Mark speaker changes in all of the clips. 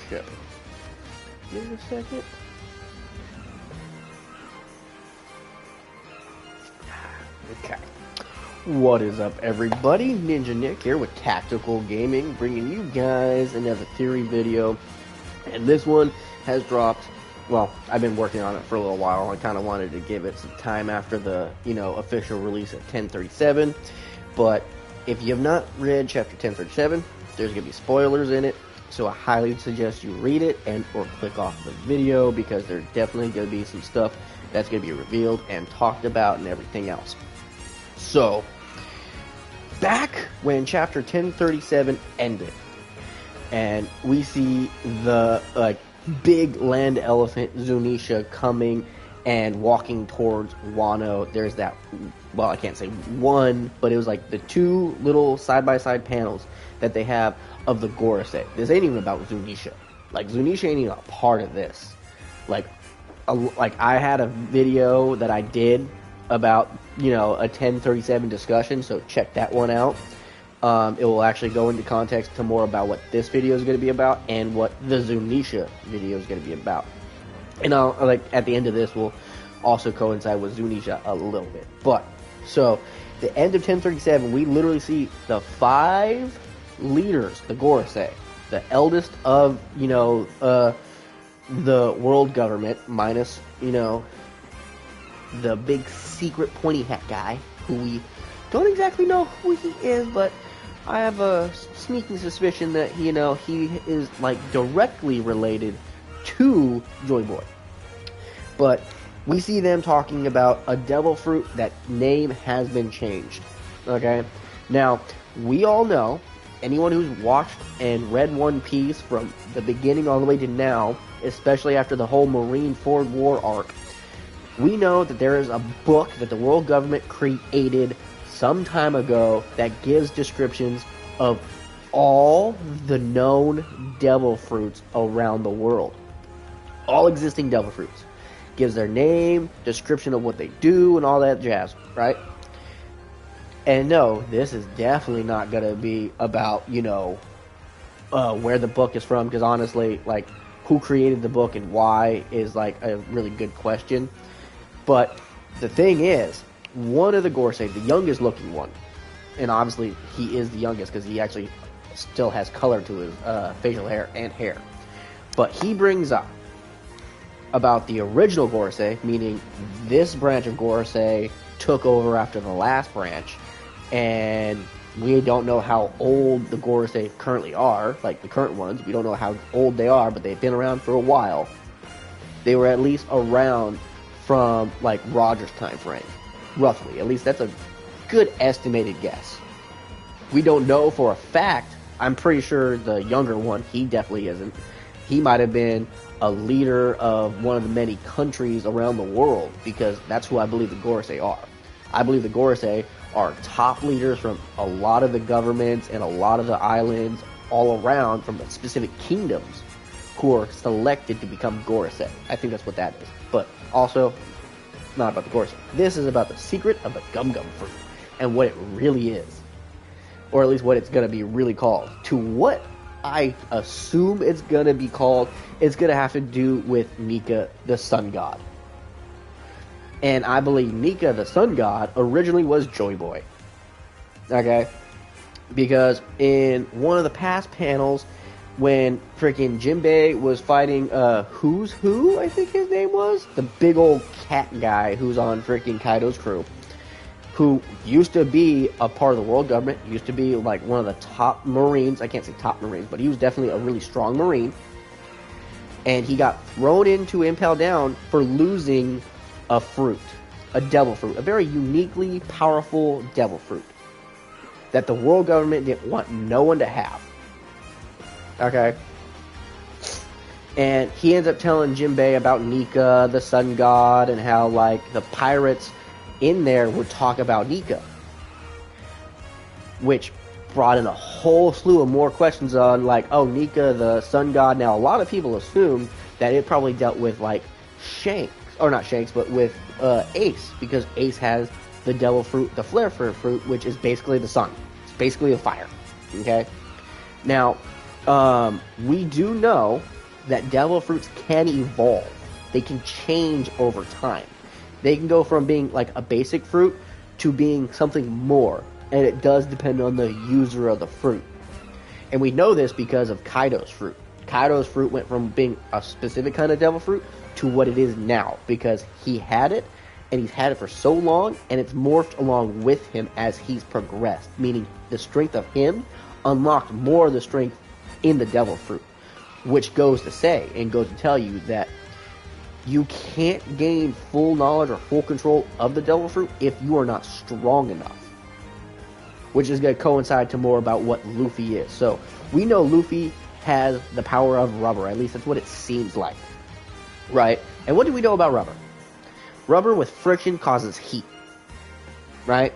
Speaker 1: ship. Give it a second. Okay. What is up, everybody? Ninja Nick here with Tactical Gaming, bringing you guys another theory video. And this one has dropped. Well, I've been working on it for a little while. I kind of wanted to give it some time after the, official release at 1037. But if you have not read chapter 1037, there's going to be spoilers in it. So I highly suggest you read it and or click off the video, because there's definitely going to be some stuff that's going to be revealed and talked about and everything else. So, back when chapter 1037 ended, and we see the big land elephant Zunisha coming and walking towards Wano. There's that, well, I can't say one, but it was like the two little side-by-side panels that they have of the Gorosei. This ain't even about Zunisha. Like, Zunisha ain't even a part of this. Like I had a video that I did about, a 1037 discussion, so check that one out. It will actually go into context to more about what this video is going to be about and what the Zunisha video is going to be about. And at the end of this will also coincide with Zunisha a little bit. But, so, the end of 1037, we literally see the 5 leaders, the Gorosei, the eldest of, the world government, minus, the big secret pointy hat guy, who we don't exactly know who he is, but I have a sneaking suspicion that, he is, directly related to Joy Boy. But we see them talking about a devil fruit that name has been changed. Okay? Now, we all know, anyone who's watched and read One Piece from the beginning all the way to now, especially after the whole Marineford War arc, we know that there is a book that the world government created some time ago that gives descriptions of all the known devil fruits around the world. All existing devil fruits. Gives their name, description of what they do, and all that jazz, right? And no, this is definitely not going to be about, where the book is from, because honestly, who created the book and why is, a really good question. But the thing is, one of the Gorosei, the youngest looking one, and obviously he is the youngest because he actually still has color to his facial hair and hair, but he brings up about the original Gorosei, meaning this branch of Gorosei took over after the last branch, and we don't know how old the Gorosei currently are, like the current ones. We don't know how old they are, but they've been around for a while. They were at least around from, Roger's time frame. Roughly. At least that's a good estimated guess. We don't know for a fact. I'm pretty sure the younger one, he definitely isn't. He might have been a leader of one of the many countries around the world, because that's who I believe the Gorosei are. I believe the Gorosei are top leaders from a lot of the governments and a lot of the islands all around from the specific kingdoms who are selected to become Gorosei. I think that's what that is. But also, not about the Gorosei. This is about the secret of the Gum Gum fruit and what it really is. Or at least what it's going to be really called. To what I assume it's going to be called, it's going to have to do with Nika, the sun god. And I believe Nika, the sun god, originally was Joy Boy. Okay? Because in one of the past panels, when freaking Jinbei was fighting, Who's Who, I think his name was? The big old cat guy who's on freaking Kaido's crew. Who used to be a part of the world government, used to be one of the top Marines. I can't say top Marines, but he was definitely a really strong Marine. And he got thrown into Impel Down for losing a fruit. A devil fruit. A very uniquely powerful devil fruit. That the world government didn't want no one to have. Okay. And he ends up telling Jinbei about Nika, the sun god, and how, the pirates in there would talk about Nika. Which brought in a whole slew of more questions on, Nika, the sun god. Now, a lot of people assume that it probably dealt with, Shanks. Or not Shanks, but with Ace. Because Ace has the devil fruit, the flare fruit, which is basically the sun. It's basically a fire. Okay? Now, we do know that devil fruits can evolve. They can change over time. They can go from being like a basic fruit to being something more, and it does depend on the user of the fruit. And we know this because of Kaido's fruit. Kaido's fruit went from being a specific kind of devil fruit to what it is now, because he had it, and he's had it for so long, and it's morphed along with him as he's progressed, meaning the strength of him unlocked more of the strength in the devil fruit, which goes to say and goes to tell you that you can't gain full knowledge or full control of the devil fruit if you are not strong enough, which is going to coincide to more about what Luffy is. So we know Luffy has the power of rubber, at least that's what it seems like, right? And what do we know about rubber? Rubber with friction causes heat, right?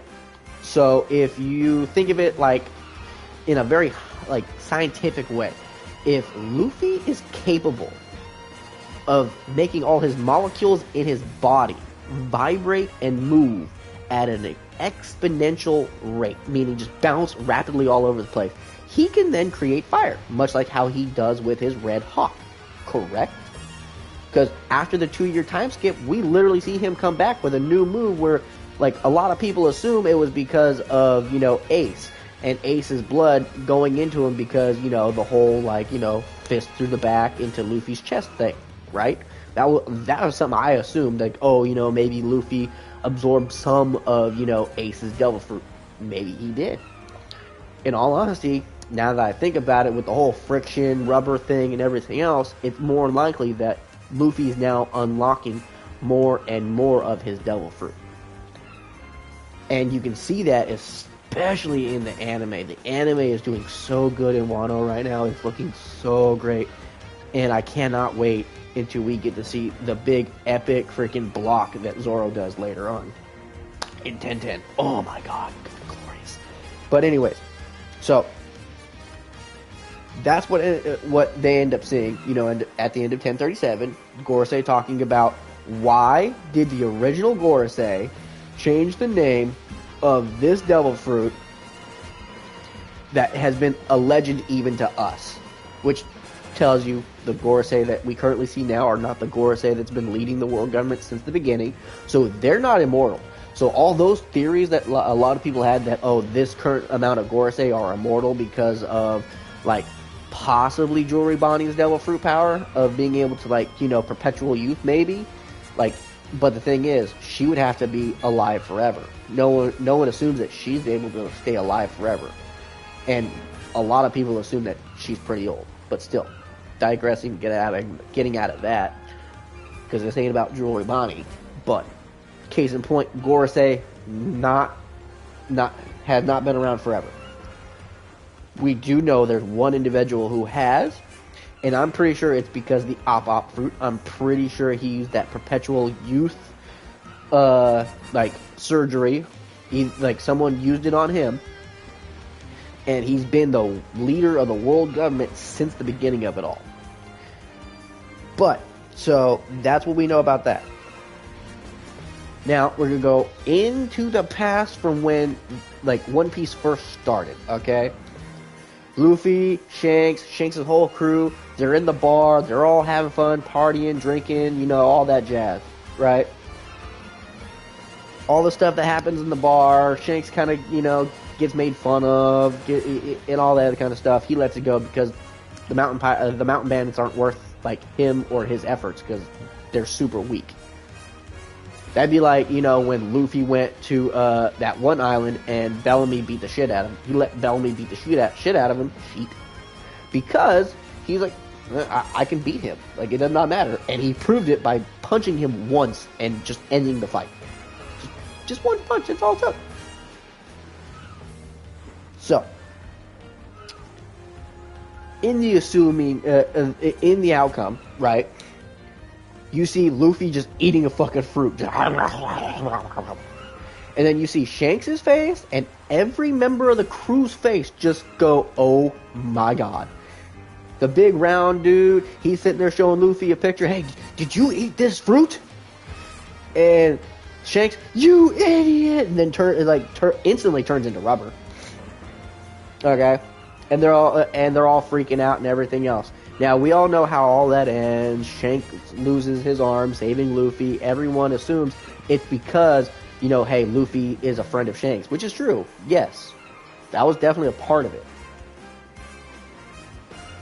Speaker 1: So if you think of it like in a very like scientific way, if Luffy is capable of making all his molecules in his body vibrate and move at an exponential rate, meaning just bounce rapidly all over the place, he can then create fire, much like how he does with his Red Hawk, correct? Because after the 2-year time skip, we literally see him come back with a new move where, like, a lot of people assume it was because of, Ace, and Ace's blood going into him because, the whole, fist through the back into Luffy's chest thing, right? That was something I assumed, like, maybe Luffy absorbed some of, Ace's devil fruit. Maybe he did. In all honesty, now that I think about it, with the whole friction, rubber thing, and everything else, it's more likely that Luffy is now unlocking more and more of his devil fruit. And you can see that especially in the anime. The anime is doing so good in Wano right now. It's looking so great. And I cannot wait until we get to see the big, epic freaking block that Zoro does later on in 10:10. Oh my god, glorious. But anyways, so that's what they end up seeing, and at the end of 1037, Gorosei talking about why did the original Gorosei change the name of this devil fruit that has been a legend even to us, which tells you the Gorosei that we currently see now are not the Gorosei that's been leading the world government since the beginning, so they're not immortal. So all those theories that a lot of people had that, this current amount of Gorosei are immortal because of, possibly Jewelry Bonnie's devil fruit power of being able to, perpetual youth, maybe. But the thing is, she would have to be alive forever. No one assumes that she's able to stay alive forever. And a lot of people assume that she's pretty old. But still, digressing, getting out of that, because this ain't about Jewelry Bonnie. But case in point, Gorosei has not been around forever. We do know there's one individual who has, and I'm pretty sure it's because the Op fruit. I'm pretty sure he used that perpetual youth, surgery. Someone used it on him, and he's been the leader of the world government since the beginning of it all. But, so, that's what we know about that. Now, we're going to go into the past from when, One Piece first started, okay? Luffy, Shanks' whole crew, they're in the bar, they're all having fun, partying, drinking, all that jazz, right? All the stuff that happens in the bar, Shanks kind of, gets made fun of, and all that kind of stuff. He lets it go because the mountain bandits aren't worth, him or his efforts because they're super weak. That'd be like, when Luffy went to that one island and Bellamy beat the shit out of him. He let Bellamy beat the shit out of him, because he's like, I can beat him. It does not matter. And he proved it by punching him once and just ending the fight. Just one punch, that's all it took. So, in the outcome, right? You see Luffy just eating a fucking fruit. And then you see Shanks' face and every member of the crew's face just go, oh my god. The big round dude, he's sitting there showing Luffy a picture. Hey, did you eat this fruit? And Shanks, you idiot! And then instantly turns into rubber. Okay? and they're all freaking out and everything else. Now we all know how all that ends. Shanks loses his arm, saving Luffy. Everyone assumes it's because, you know, hey, Luffy is a friend of Shanks, which is true. Yes, that was definitely a part of it.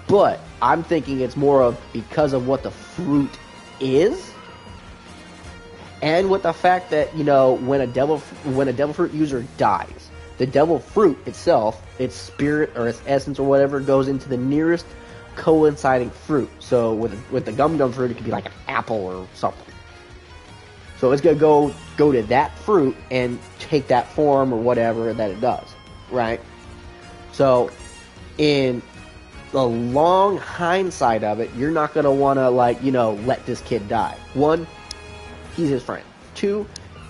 Speaker 1: But I'm thinking it's more of because of what the fruit is, and with the fact that, you know, when a devil fruit user dies, the devil fruit itself, its spirit or its essence or whatever, goes into the nearest coinciding fruit. So with the gum fruit, it could be like an apple or something. So it's gonna go to that fruit and take that form or whatever that it does, right? So in the long hindsight of it, you're not gonna want to, like, you know, let this kid die. One, he's his friend. Two,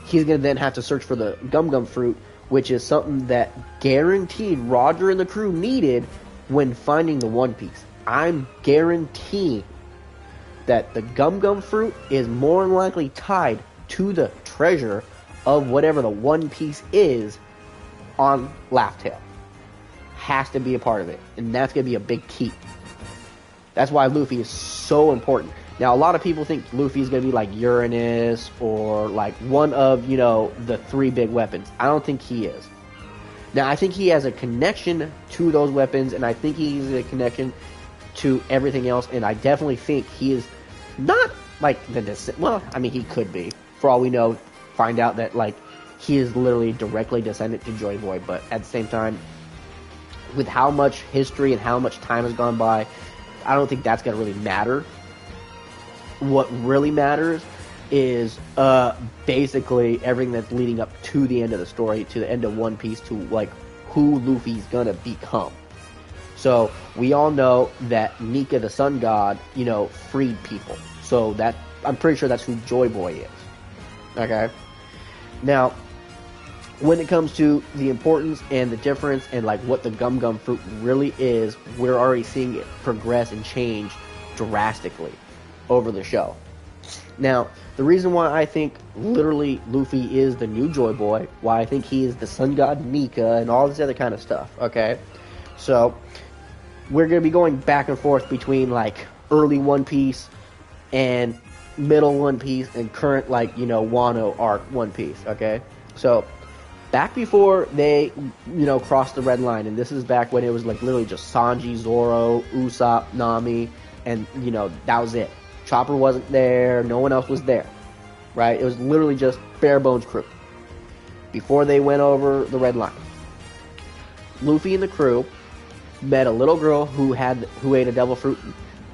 Speaker 1: he's gonna then have to search for the gum fruit, which is something that guaranteed Roger and the crew needed when finding the One Piece. I'm guaranteeing that the gum fruit is more than likely tied to the treasure of whatever the One Piece is on Laugh Tale. Has to be a part of it, and that's going to be a big key. That's why Luffy is so important. Now, a lot of people think Luffy is going to be like Uranus or like one of, you know, the three big weapons. I don't think he is. Now, I think he has a connection to those weapons, and I think he's a connection to everything else, and I definitely think he is not like well, I mean, he could be. For all we know, find out that, like, he is literally directly descendant to Joy Boy, but at the same time, with how much history and how much time has gone by, I don't think that's going to really matter. What really matters is basically everything that's leading up to the end of the story, to the end of One Piece, to, like, who Luffy's going to become. So we all know that Nika, the sun god, you know, freed people. So that, I'm pretty sure that's who Joy Boy is. Okay? Now, when it comes to the importance and the difference and, like, what the gum fruit really is, we're already seeing it progress and change drastically over the show. Now, the reason why I think literally Luffy is the new Joy Boy, why I think he is the sun god Nika and all this other kind of stuff, okay? So, we're going to be going back and forth between, like, early One Piece and middle One Piece and current, like, you know, Wano arc One Piece, okay? So, back before they, you know, crossed the red line, and this is back when it was, like, literally just Sanji, Zoro, Usopp, Nami, and, you know, that was it. Chopper wasn't there, no one else was there, right? It was literally just bare bones crew. Before they went over the red line, Luffy and the crew met a little girl who ate a devil fruit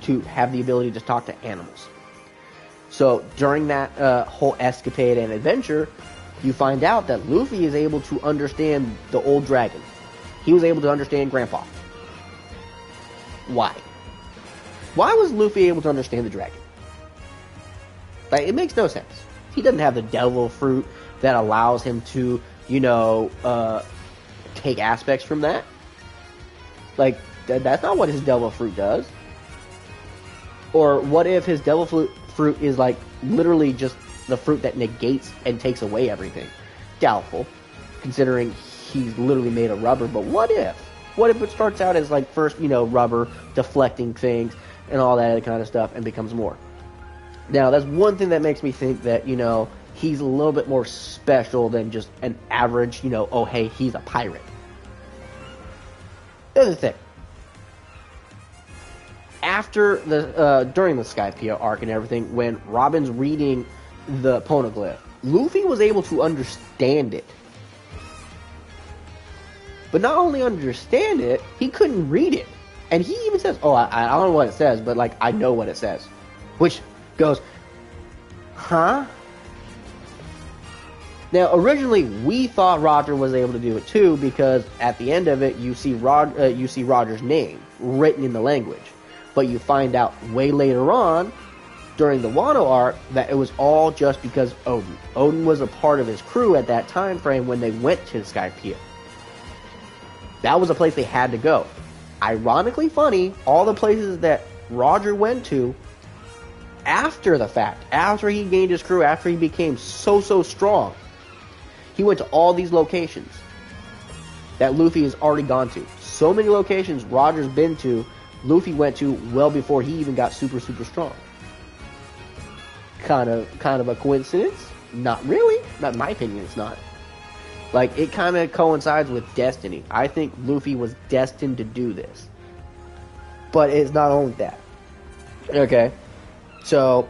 Speaker 1: to have the ability to talk to animals. So during that whole escapade and adventure, you find out that Luffy is able to understand the old dragon. He was able to understand Grandpa. Why? Why was Luffy able to understand the dragon? Like, it makes no sense. He doesn't have the devil fruit that allows him to, you know, take aspects from that. Like, that's not what his devil fruit does. Or what if his devil fruit is, like, literally just the fruit that negates and takes away everything? Doubtful, considering he's literally made of rubber. But what if? What if it starts out as, like, first, you know, rubber, deflecting things, and all that other kind of stuff, and becomes more? Now, that's one thing that makes me think that, you know, he's a little bit more special than just an average, you know, oh, hey, he's a pirate. The other thing. After during the Skypiea arc and everything, when Robin's reading the poneglyph, Luffy was able to understand it. But not only understand it, he couldn't read it. And he even says, oh, I don't know what it says, but, like, I know what it says. Which goes, huh? Now, originally, we thought Roger was able to do it too, because at the end of it, you see Roger's name written in the language. But you find out way later on, during the Wano arc, that it was all just because Odin. Odin was a part of his crew at that time frame when they went to Skypiea. That was a place they had to go. Ironically funny, all the places that Roger went to after the fact, after he gained his crew, after he became so strong, he went to all these locations that Luffy has already gone to. so many locations Roger's been to, Luffy went to well before he even got super, super strong. Kind of a coincidence? Not really. Not in my opinion, it's not. Like, it kind of coincides with destiny. I think Luffy was destined to do this. But it's not only that. Okay. So,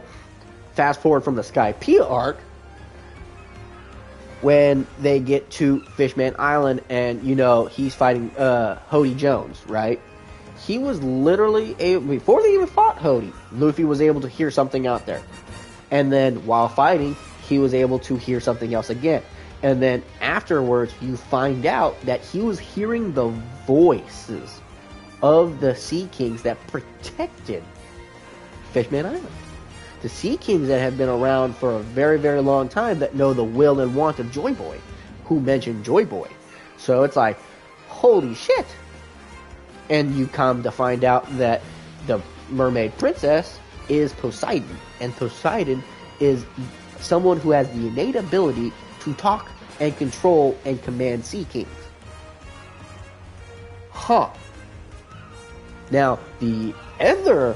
Speaker 1: fast forward from the Skypiea arc, when they get to Fishman Island and, he's fighting Hody Jones, right? He was literally able, before they even fought Hody, Luffy was able to hear something out there. And then while fighting, he was able to hear something else again. And then afterwards, you find out that he was hearing the voices of the Sea Kings that protected Fishman Island. The Sea Kings that have been around for a very, very long time that know the will and want of Joy Boy, who mentioned Joy Boy. So it's like, holy shit. And you come to find out that the Mermaid Princess is Poseidon. And Poseidon is someone who has the innate ability to talk and control and command Sea Kings. Huh. Now, the other,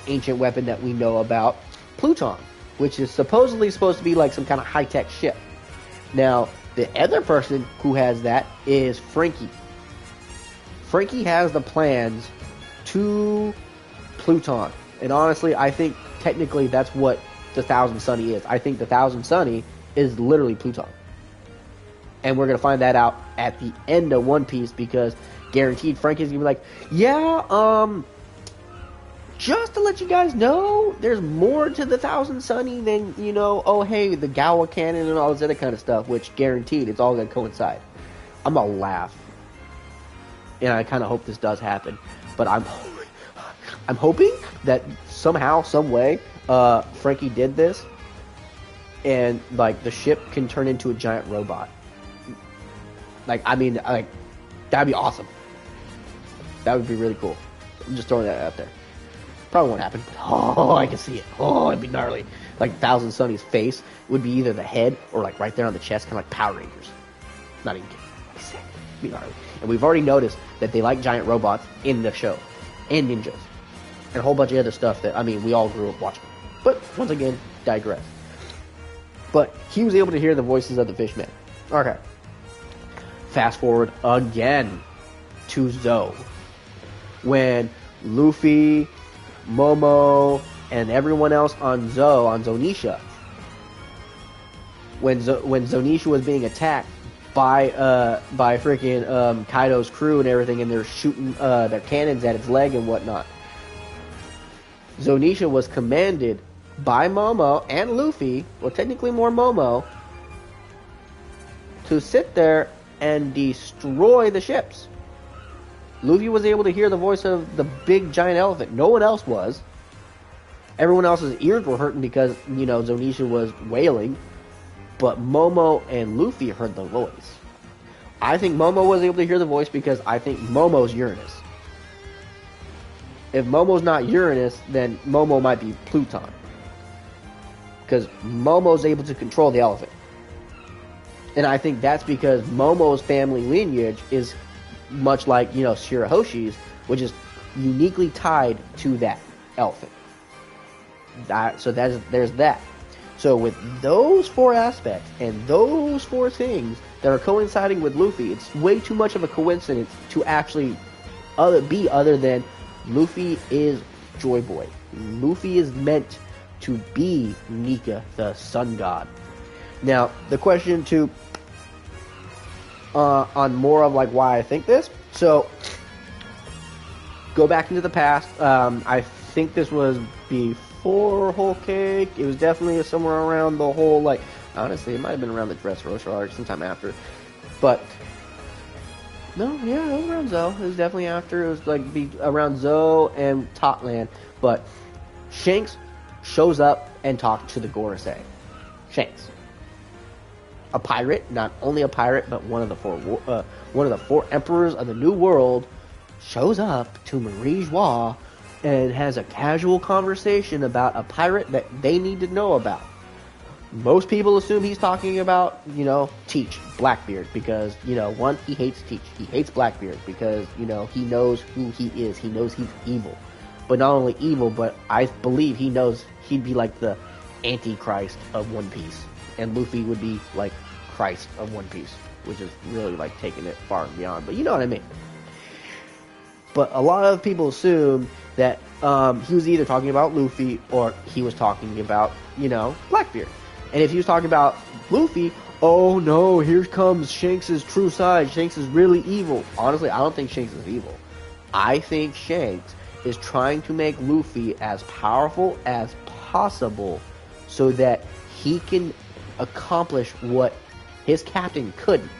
Speaker 1: ancient weapon that we know about, Pluton, which is supposedly supposed to be like some kind of high-tech ship. Now, the other person who has that is Frankie. Frankie has the plans to Pluton. And honestly, I think technically that's what the Thousand Sunny is. I think the Thousand Sunny is literally Pluton. And we're going to find that out at the end of One Piece, because guaranteed Frankie's going to be like, yeah, just to let you guys know, there's more to the Thousand Sunny than, oh, hey, the Gawa cannon and all this other kind of stuff, which guaranteed it's all going to coincide. I'm going to laugh. And I kind of hope this does happen. But I'm hoping that somehow, some way, Frankie did this, and like the ship can turn into a giant robot. That'd be awesome. That would be really cool. I'm just throwing that out there. Probably won't happen, but I can see it. Oh, it'd be gnarly. Like Thousand Sunny's face would be either the head or like right there on the chest, kind of like Power Rangers. Not even kidding. It'd be sick. It'd be gnarly. And we've already noticed that they like giant robots in the show, and ninjas, and a whole bunch of other stuff that, we all grew up watching. But once again, digress. But he was able to hear the voices of the fishmen. Okay. Fast forward again to Zoe. When Luffy, Momo, and everyone else on Zonisha, when Zonisha was being attacked by freaking Kaido's crew and everything, and they're shooting their cannons at its leg and whatnot, Zonisha was commanded by Momo and Luffy, well, technically more Momo, to sit there and destroy the ships. Luffy was able to hear the voice of the big giant elephant. No one else was. Everyone else's ears were hurting because, Zonisha was wailing. But Momo and Luffy heard the voice. I think Momo was able to hear the voice because I think Momo's Uranus. If Momo's not Uranus, then Momo might be Pluton. Because Momo's able to control the elephant. And I think that's because Momo's family lineage is much like, Shirahoshi's, which is uniquely tied to that elephant. There's that. So with those four aspects and those four things that are coinciding with Luffy, it's way too much of a coincidence to actually be other than Luffy is Joy Boy. Luffy is meant to be Nika, the sun god. Now, the question to on more of like why I think this. So, go back into the past. I think this was before Whole Cake. It was definitely somewhere around the whole, like, honestly, it might have been around the Dressrosa arc, sometime after. But, no, yeah, it was around Zoe. It was definitely after. It was like around Zoe and Totland. But Shanks shows up and talks to the Gorosei. Shanks, a pirate, not only a pirate, but one of the four emperors of the New World, shows up to Marie Joie and has a casual conversation about a pirate that they need to know about. Most people assume he's talking about, Teach, Blackbeard, because, one, he hates Teach. He hates Blackbeard because, he knows who he is. He knows he's evil. But not only evil, but I believe he knows he'd be like the Antichrist of One Piece. And Luffy would be like Christ of One Piece, which is really like taking it far and beyond. But you know what I mean. But a lot of people assume that he was either talking about Luffy or he was talking about, Blackbeard. And if he was talking about Luffy, oh no, here comes Shanks' true side. Shanks is really evil. Honestly, I don't think Shanks is evil. I think Shanks is trying to make Luffy as powerful as possible so that he can accomplish what his captain couldn't.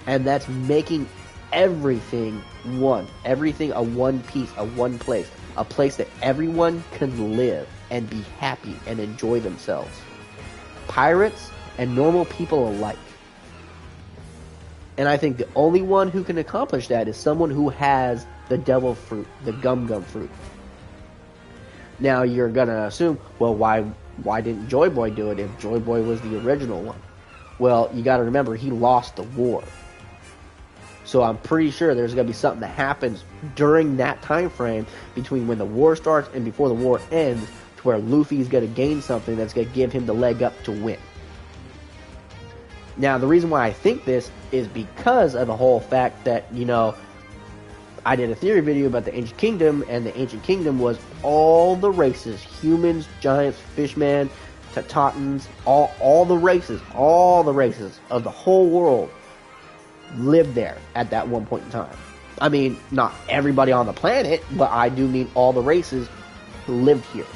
Speaker 1: And that's making everything one. Everything a one piece, a one place. A place that everyone can live and be happy and enjoy themselves. Pirates and normal people alike. And I think the only one who can accomplish that is someone who has the devil fruit, the gum fruit. Now you're gonna assume, well, why didn't Joy Boy do it if Joy Boy was the original one? Well, you gotta remember, he lost the war. So I'm pretty sure there's going to be something that happens during that time frame between when the war starts and before the war ends to where Luffy's going to gain something that's going to give him the leg up to win. Now, the reason why I think this is because of the whole fact that, I did a theory video about the Ancient Kingdom, and the Ancient Kingdom was all the races, humans, giants, fishmen, Tatans, all the races of the whole world lived there at that one point in time. I mean, not everybody on the planet, but I do mean all the races who lived here.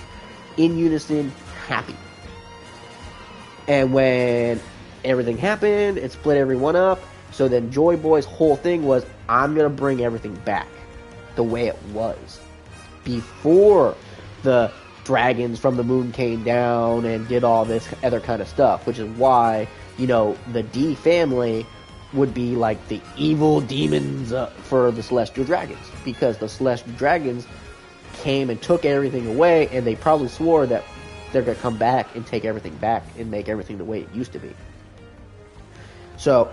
Speaker 1: In unison, happy. And when everything happened, it split everyone up. So then Joy Boy's whole thing was, I'm going to bring everything back the way it was. Before the dragons from the moon came down and did all this other kind of stuff. Which is why, the D family would be like the evil demons for the Celestial Dragons, because the Celestial Dragons came and took everything away, and they probably swore that they're going to come back and take everything back and make everything the way it used to be. So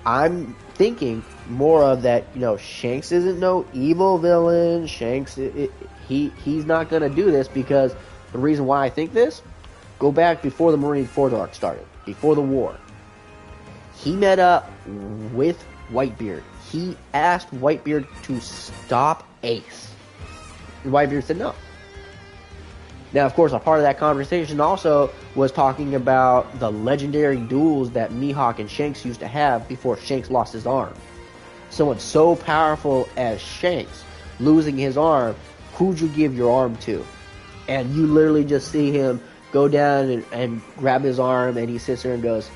Speaker 1: I'm thinking more of that, Shanks isn't no evil villain. Shanks, he's not going to do this, because the reason why I think this, go back before the Marineford arc started, before the war. He met up with Whitebeard. He asked Whitebeard to stop Ace. And Whitebeard said no. Now, of course, a part of that conversation also was talking about the legendary duels that Mihawk and Shanks used to have before Shanks lost his arm. Someone so powerful as Shanks losing his arm, who'd you give your arm to? And you literally just see him go down and grab his arm, and he sits there and goes,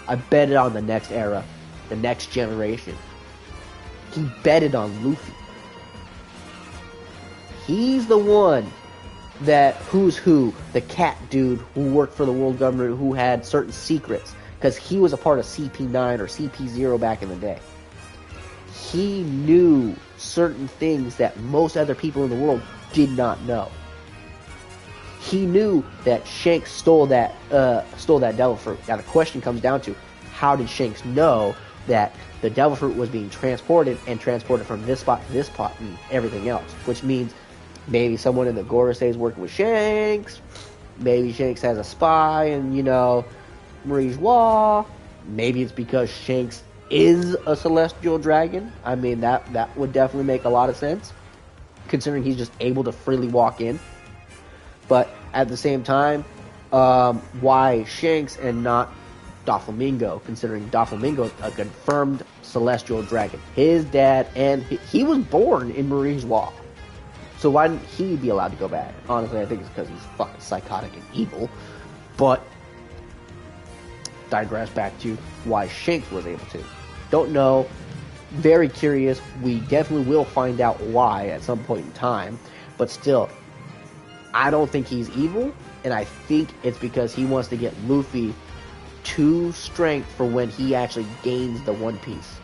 Speaker 1: I bet it on the next era, the next generation. He betted on Luffy. He's the one that, who's who, the cat dude who worked for the world government, who had certain secrets, because he was a part of CP9 or CP0 back in the day. He knew certain things that most other people in the world did not know. He knew that Shanks stole that devil fruit. Now the question comes down to, how did Shanks know that the devil fruit was being transported from this spot to this spot and everything else? Which means maybe someone in the Gorosei is working with Shanks. Maybe Shanks has a spy in, Marie Joie. Maybe it's because Shanks is a celestial dragon. I mean, that would definitely make a lot of sense, considering he's just able to freely walk in. But at the same time, why Shanks and not Doflamingo, considering Doflamingo is a confirmed celestial dragon. His dad, and he was born in Marie Joie. So why didn't he be allowed to go back? Honestly, I think it's because he's fucking psychotic and evil. But digress back to why Shanks was able to. Don't know. Very curious. We definitely will find out why at some point in time. But still, I don't think he's evil, and I think it's because he wants to get Luffy to strength for when he actually gains the One Piece.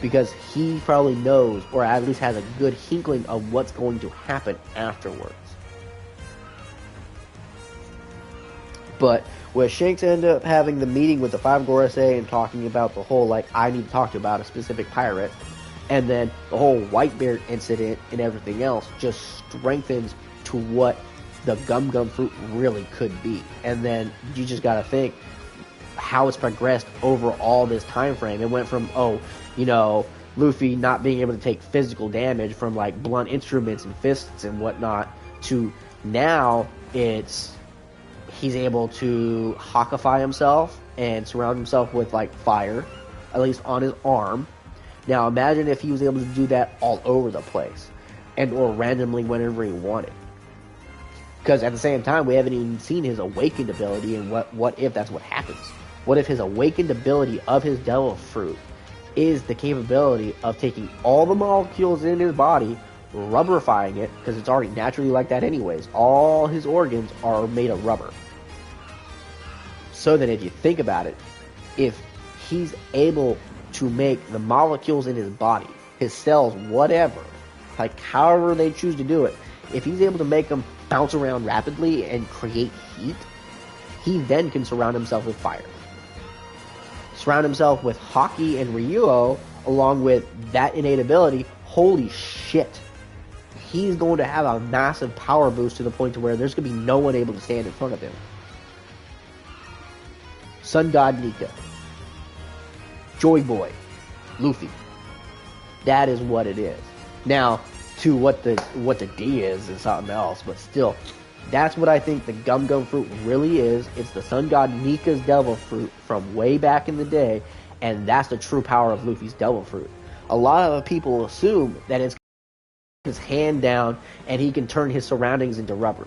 Speaker 1: Because he probably knows, or at least has a good inkling of what's going to happen afterwards. But when Shanks ended up having the meeting with the Five Gorosei and talking about the whole, like, I need to talk to you about a specific pirate, and then the whole Whitebeard incident and everything else just strengthens to what the Gum Gum fruit really could be. And then you just gotta think how it's progressed over all this time frame. It went from, Luffy not being able to take physical damage from, like, blunt instruments and fists and whatnot, to now he's able to Hakify himself and surround himself with, like, fire, at least on his arm. Now imagine if he was able to do that all over the place, and or randomly whenever he wanted. Because at the same time, we haven't even seen his awakened ability, and what if that's what happens? What if his awakened ability of his Devil Fruit is the capability of taking all the molecules in his body, rubberifying it, because it's already naturally like that anyways. All his organs are made of rubber. So then if you think about it, if he's able to make the molecules in his body, his cells, whatever, like however they choose to do it, if he's able to make them bounce around rapidly and create heat, he then can surround himself with fire. Surround himself with Haki and Ryuo, along with that innate ability. Holy shit. He's going to have a massive power boost to the point to where there's going to be no one able to stand in front of him. Sun God Nika. Joy Boy. Luffy. That is what it is. Now, to what the D is something else, but still, that's what I think the Gum Gum Fruit really is. It's the Sun God Nika's Devil Fruit from way back in the day, and that's the true power of Luffy's Devil Fruit. A lot of people assume that it's his hand down and he can turn his surroundings into rubber.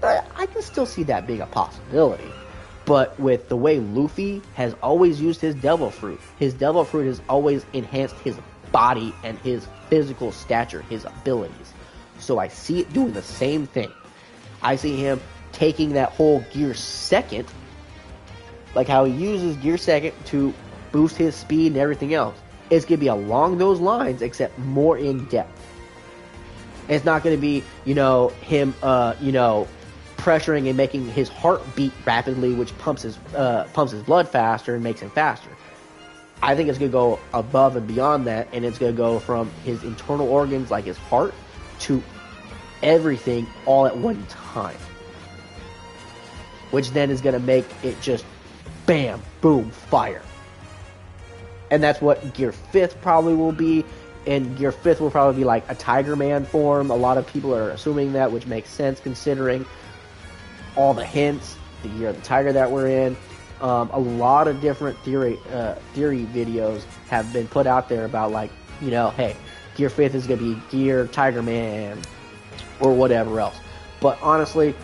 Speaker 1: I can still see that being a possibility. But with the way Luffy has always used his Devil Fruit has always enhanced his body and his physical stature, his abilities. So I see it doing the same thing. I see him taking that whole Gear Second, like how he uses Gear Second to boost his speed and everything else. It's going to be along those lines, except more in depth. It's not going to be, him, pressuring and making his heart beat rapidly, which pumps his blood faster and makes him faster. I think it's going to go above and beyond that, and it's going to go from his internal organs, like his heart, to everything all at one time. Which then is going to make it just bam, boom, fire. And that's what Gear 5th probably will be. And Gear 5th will probably be like a Tiger Man form. A lot of people are assuming that, which makes sense considering all the hints, the Year of the Tiger that we're in. A lot of different theory videos have been put out there about, like, hey, Gear 5th is going to be Gear Tiger Man or whatever else. But honestly,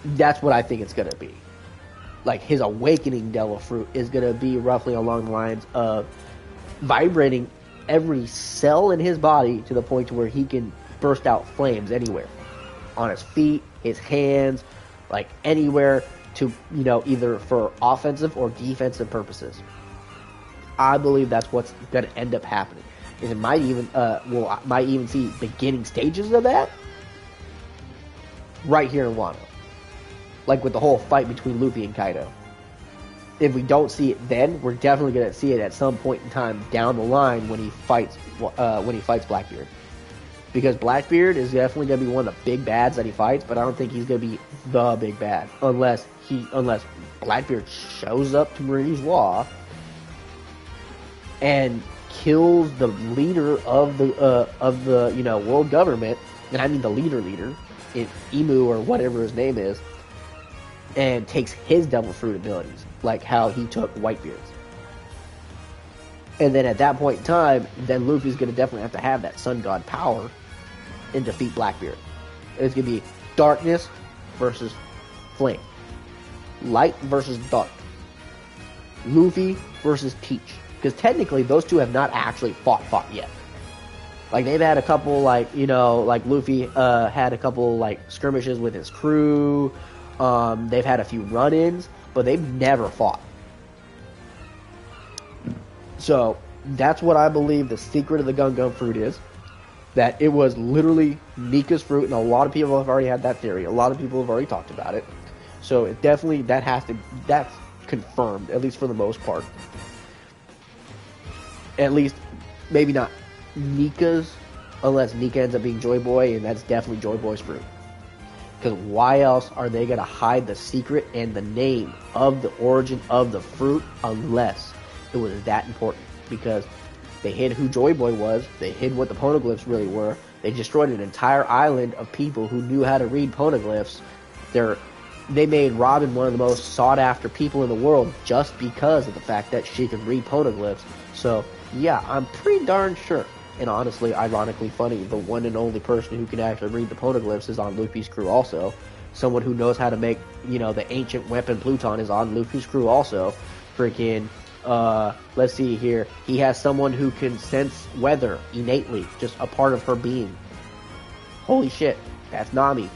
Speaker 1: that's what I think it's going to be. Like, his awakening Devil Fruit is going to be roughly along the lines of vibrating every cell in his body to the point to where he can burst out flames anywhere. On his feet, his hands, like anywhere, to, either for offensive or defensive purposes. I believe that's what's going to end up happening. And it might even, might even see beginning stages of that right here in Wano. Like with the whole fight between Luffy and Kaido. If we don't see it then, we're definitely going to see it at some point in time down the line when he fights Blackbeard. Because Blackbeard is definitely going to be one of the big bads that he fights, but I don't think he's going to be the big bad unless Blackbeard shows up to Marie's Law and kills the leader of the world government, and I mean the leader, Emu or whatever his name is, and takes his Devil Fruit abilities, like how he took Whitebeard's. And then at that point in time, then Luffy's going to definitely have that Sun God power and defeat Blackbeard. It's going to be darkness versus flame. Light versus dark. Luffy versus Teach. Because technically, those two have not actually fought yet. Like, they've had a couple, like Luffy had a couple, like, skirmishes with his crew. They've had a few run-ins, but they've never fought. So, that's what I believe the secret of the Gum Gum Fruit is. That it was literally Nika's fruit, and a lot of people have already had that theory. A lot of people have already talked about it. So it definitely, that's confirmed, at least for the most part. At least, maybe not Nika's, unless Nika ends up being Joy Boy, and that's definitely Joy Boy's fruit. Because why else are they going to hide the secret and the name of the origin of the fruit unless it was that important? Because they hid who Joy Boy was, they hid what the poneglyphs really were, they destroyed an entire island of people who knew how to read poneglyphs. They made Robin one of the most sought after people in the world just because of the fact that she could read poneglyphs. So yeah, I'm pretty darn sure. And honestly, ironically funny, the one and only person who can actually read the poneglyphs is on Luffy's crew also. Someone who knows how to make, the ancient weapon Pluton is on Luffy's crew also. Freaking, let's see here. He has someone who can sense weather innately, just a part of her being. Holy shit, that's Nami.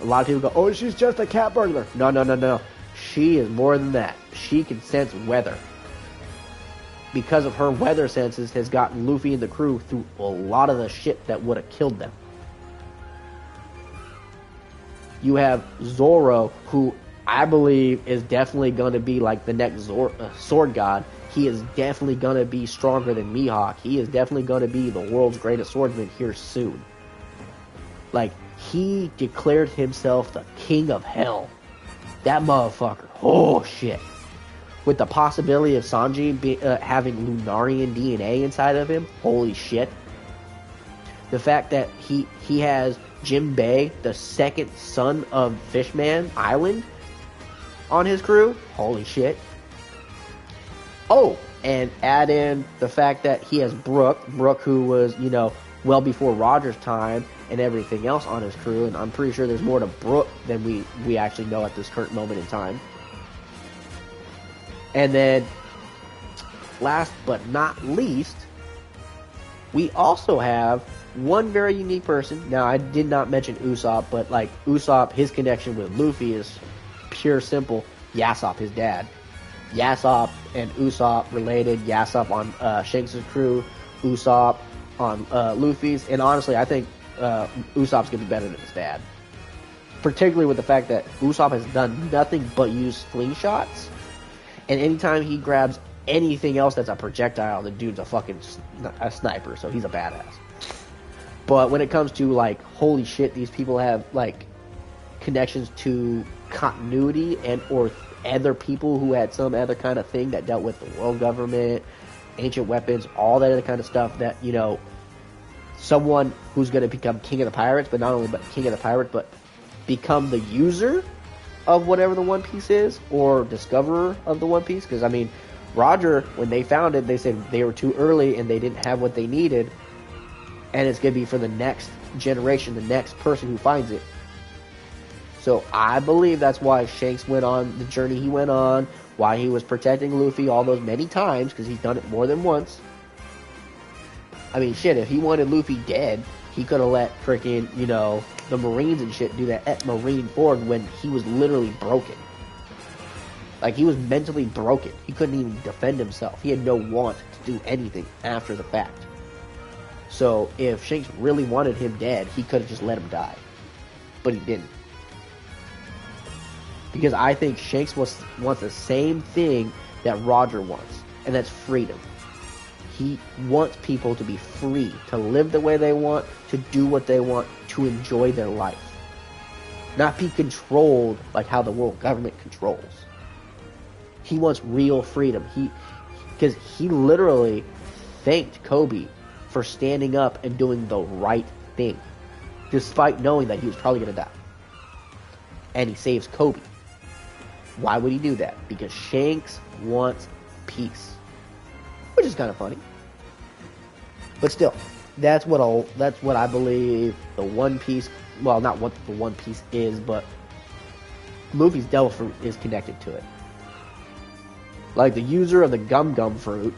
Speaker 1: A lot of people go, oh, she's just a cat burglar. No. She is more than that. She can sense weather. Because of her weather senses, has gotten Luffy and the crew through a lot of the shit that would have killed them. You have Zoro, who I believe is definitely going to be like the next sword god. He is definitely going to be stronger than Mihawk. He is definitely going to be the world's greatest swordsman here soon. Like, he declared himself the king of hell. That motherfucker. Oh, shit. With the possibility of Sanji having Lunarian DNA inside of him, holy shit. The fact that he has Jinbei, the second son of Fishman Island, on his crew, holy shit. Oh, and add in the fact that he has Brooke who was, well before Roger's time, and everything else on his crew, and I'm pretty sure there's more to Brooke than we actually know at this current moment in time. And then, last but not least, we also have one very unique person. Now, I did not mention Usopp, but like Usopp, his connection with Luffy is pure simple. Yasopp, his dad. Yasopp and Usopp related. Yasopp on Shanks' crew, Usopp on Luffy's. And honestly, I think Usopp's going to be better than his dad. Particularly with the fact that Usopp has done nothing but use slingshots. And anytime he grabs anything else that's a projectile, the dude's a fucking sniper, so he's a badass. But when it comes to, like, holy shit, these people have, like, connections to continuity and or other people who had some other kind of thing that dealt with the world government, ancient weapons, all that other kind of stuff that, someone who's going to become king of the pirates, but not only king of the pirates, but become the user of whatever the One Piece is, or discoverer of the One Piece. Because, I mean, Roger, when they found it, they said they were too early and they didn't have what they needed. And it's going to be for the next generation, the next person who finds it. So I believe that's why Shanks went on the journey he went on, why he was protecting Luffy all those many times, because he's done it more than once. I mean, shit, if he wanted Luffy dead, he could have let freaking, the Marines and shit do that at Marine Ford when he was literally broken. Like, he was mentally broken. He couldn't even defend himself. He had no want to do anything after the fact. So, if Shanks really wanted him dead, he could have just let him die. But he didn't. Because I think Shanks wants the same thing that Roger wants, and that's freedom. He wants people to be free, to live the way they want, to do what they want, to enjoy their life. Not be controlled like how the world government controls. He wants real freedom. Because he literally thanked Kobe for standing up and doing the right thing, despite knowing that he was probably going to die. And he saves Kobe. Why would he do that? Because Shanks wants peace. Which is kind of funny. But still, that's what I believe the One Piece, well, not what the One Piece is, but Luffy's devil fruit is connected to it. Like the user of the gum fruit,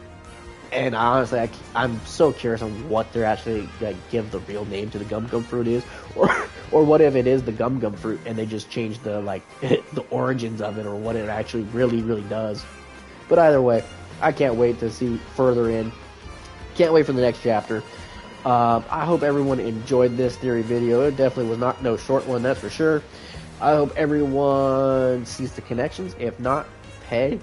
Speaker 1: and honestly, I'm so curious on what they're actually going to give the real name to the gum fruit is, or what if it is the gum fruit and they just change the, like, the origins of it, or what it actually really, really does. But either way, I can't wait to see further in. Can't wait for the next chapter. I hope everyone enjoyed this theory video. It definitely was not no short one, that's for sure. I hope everyone sees the connections. If not, hey,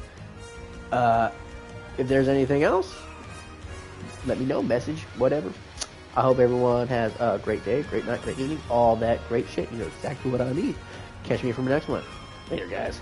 Speaker 1: if there's anything else, let me know, message, whatever. I hope everyone has a great day, great night, great evening, all that great shit. You know exactly what I need. Catch me from the next one. Later, guys.